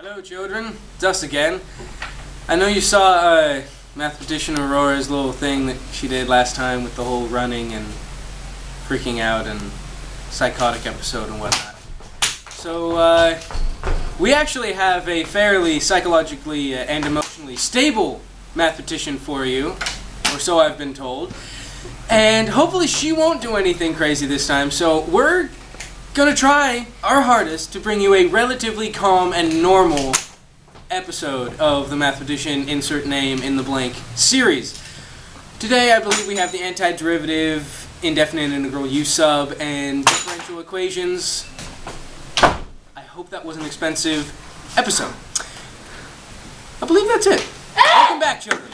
Hello children, it's us again. I know you saw Mathematician Aurora's little thing that she did last time with the whole running and freaking out and psychotic episode and whatnot. So we actually have a fairly psychologically and emotionally stable mathematician for you, or so I've been told. And hopefully she won't do anything crazy this time, so we're gonna try our hardest to bring you a relatively calm and normal episode of the Mathematician Insert Name in the Blank series. Today I believe we have the antiderivative, indefinite integral u sub, and differential equations. I hope that was an expensive episode. I believe that's it. Welcome back, children.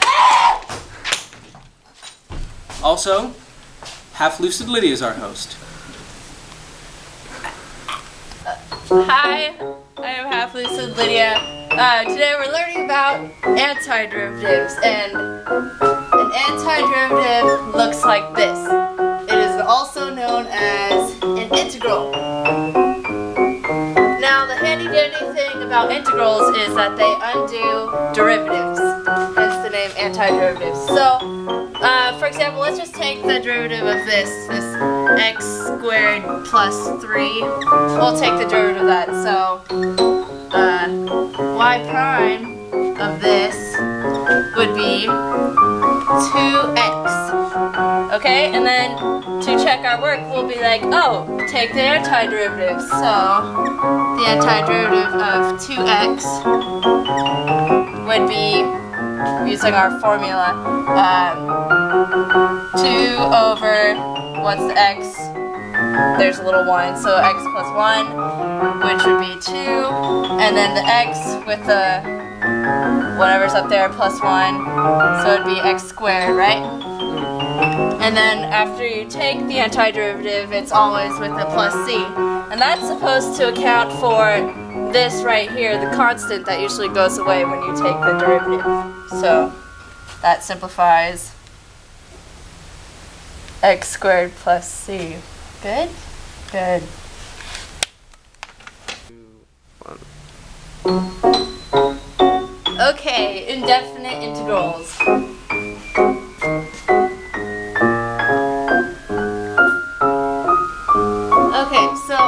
Also, half Lucid Lydia is our host. Hi, I am half Lucid Lydia. Today we're learning about antiderivatives, and an antiderivative looks like this. It is also known as an integral. Now the handy-dandy thing about integrals is that they undo derivatives, hence the name antiderivatives. So, for example, let's just take the derivative of this x squared plus 3. We'll take the derivative of that. So, y prime of this would be 2x. Okay, and then to check our work, we'll be like, oh, take the antiderivative. So, the antiderivative of 2x would be, using our formula, 2 over, what's the x? There's a little 1, so x plus 1, which would be 2, and then the x with the whatever's up there plus 1, so it'd be x squared, right? And then after you take the antiderivative, it's always with the plus c, and that's supposed to account for this right here, the constant that usually goes away when you take the derivative. So that simplifies x squared plus c. Good? Good. Okay, indefinite integrals. Okay, so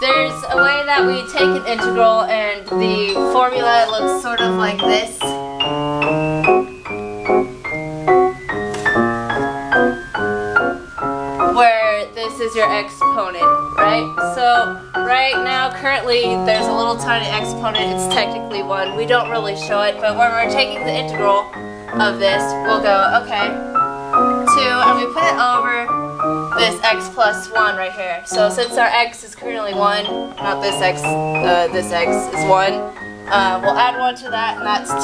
there's a way that we take an integral and the formula looks sort of like this. Where this is your exponent, right? So right now, currently, there's a little tiny exponent. It's technically 1. We don't really show it, but when we're taking the integral of this, we'll go, okay, 2, and we put it over this x plus 1 right here. So since our x is currently 1, not this x is 1, we'll add 1 to that, and that's 2.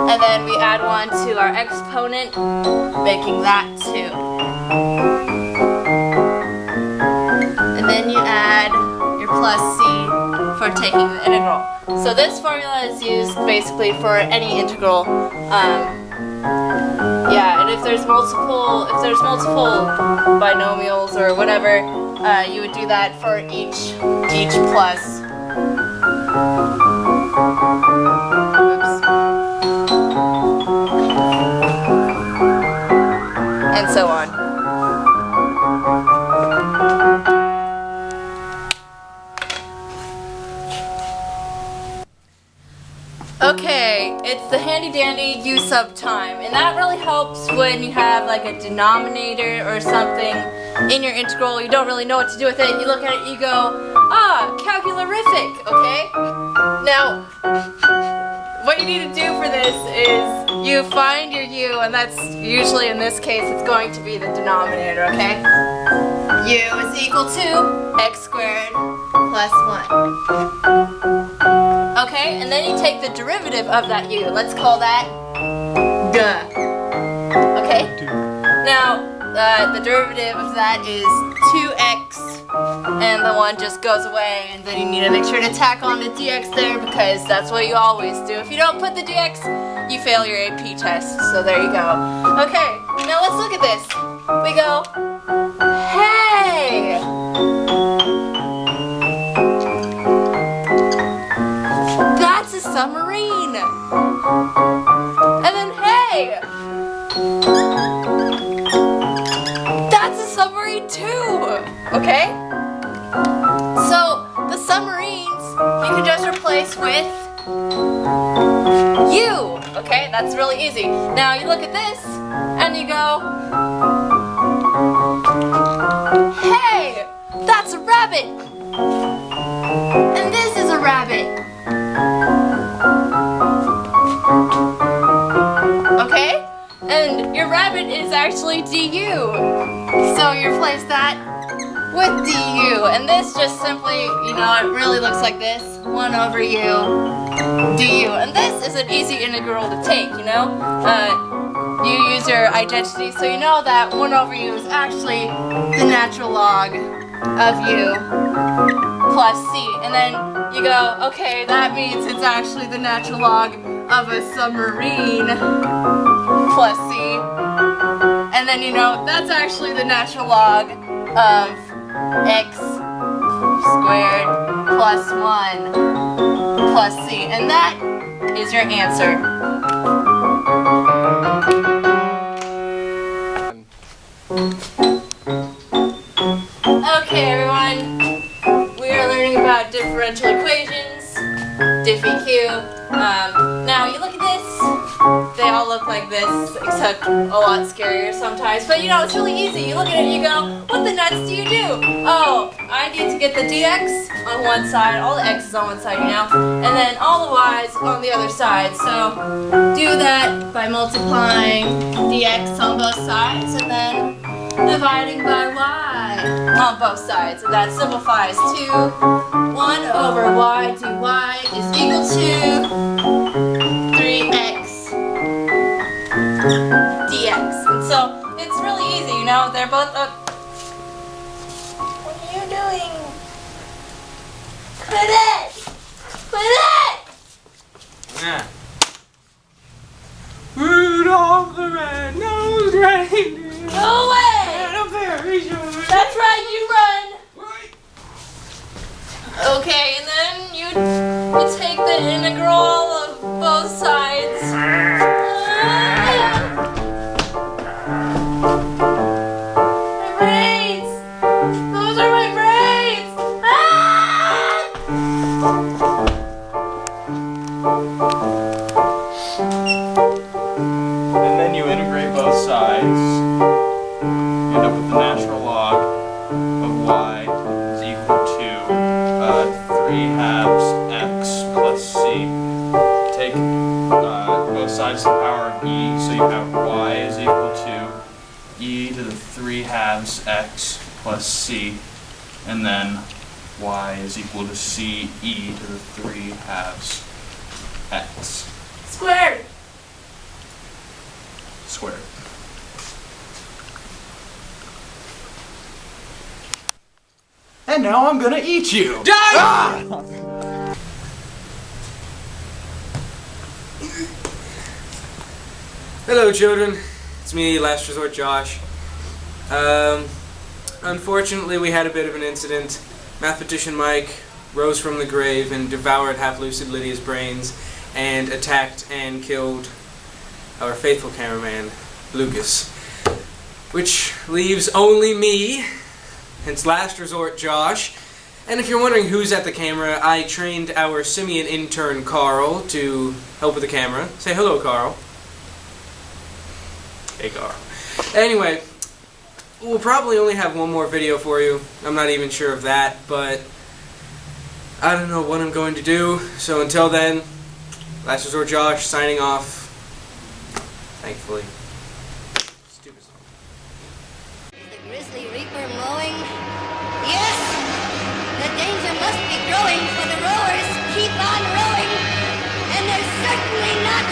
And then we add 1 to our exponent, making that 2. And then you add your plus c for taking the integral. So this formula is used basically for any integral. Yeah, and if there's multiple binomials or whatever, you would do that for each plus. Oops. And so on. Okay, it's the handy-dandy u sub time, and that really helps when you have like a denominator or something in your integral. You don't really know what to do with it. You look at it, you go, ah, calcularific, okay? Now, what you need to do for this is you find your u, and that's usually in this case it's going to be the denominator, okay? U is equal to x squared plus 1. Okay, and then you take the derivative of that u. Let's call that duh. Okay? Now, the derivative of that is 2x, and the 1 just goes away, and then you need to make sure to tack on the dx there, because that's what you always do. If you don't put the dx, you fail your AP test, so there you go. Okay, now let's look at this. We go, hey! submarine. And then, hey! That's a submarine too! Okay? So, the submarines, you can just replace with you. Okay? That's really easy. Now, you look at this, and you go, hey! That's a rabbit! And this is a rabbit. Okay? And your rabbit is actually DU. So you replace that with DU. And this just simply, it really looks like this. 1 over U, DU. And this is an easy integral to take, You use your identity, so you know that 1 over U is actually the natural log of U plus C. And then you go, okay, that means it's actually the natural log of a submarine plus C. And then that's actually the natural log of x squared plus 1 plus C. And that is your answer. Okay, everyone, we are learning about differential equations, diff-EQ. Now, you look at this, they all look like this, except a lot scarier sometimes. But it's really easy. You look at it and you go, what the nuts do you do? Oh, I need to get the dx on one side, all the x's on one side, and then all the y's on the other side. So, do that by multiplying dx on both sides, and then dividing by y on both sides, and that simplifies to 1 over y dy is equal to 3x dx. And so it's really easy, they're both what are you doing? Quit it! Quit it! Yeah. Rudolph the red-nosed reindeer. Go away! That's right, you run! Okay, and then you take the integral of both sides. My braids! Those are my braids! And then you integrate both sides. You end up with the natural log of y is equal to 3/2 x plus c. Take both sides to the power of e, so you have y is equal to e to the 3/2 x plus c, and then y is equal to c e to the 3/2 x Squared! squared. And now I'm gonna eat you! Die! Ah! Hello, children. It's me, Last Resort Josh. Unfortunately, we had a bit of an incident. Mathematician Mike rose from the grave and devoured half Lucid Lydia's brains and attacked and killed our faithful cameraman, Lucas. Which leaves only me, hence Last Resort Josh. And if you're wondering who's at the camera, I trained our simian intern Carl to help with the camera. Say hello, Carl. Hey, Carl. Anyway, we'll probably only have one more video for you. I'm not even sure of that, but I don't know what I'm going to do. So until then, Last Resort Josh signing off. Thankfully. Stupid song. Is the grizzly reaper mowing? Yes! The danger must be growing, for the rowers keep on rowing, and they're certainly not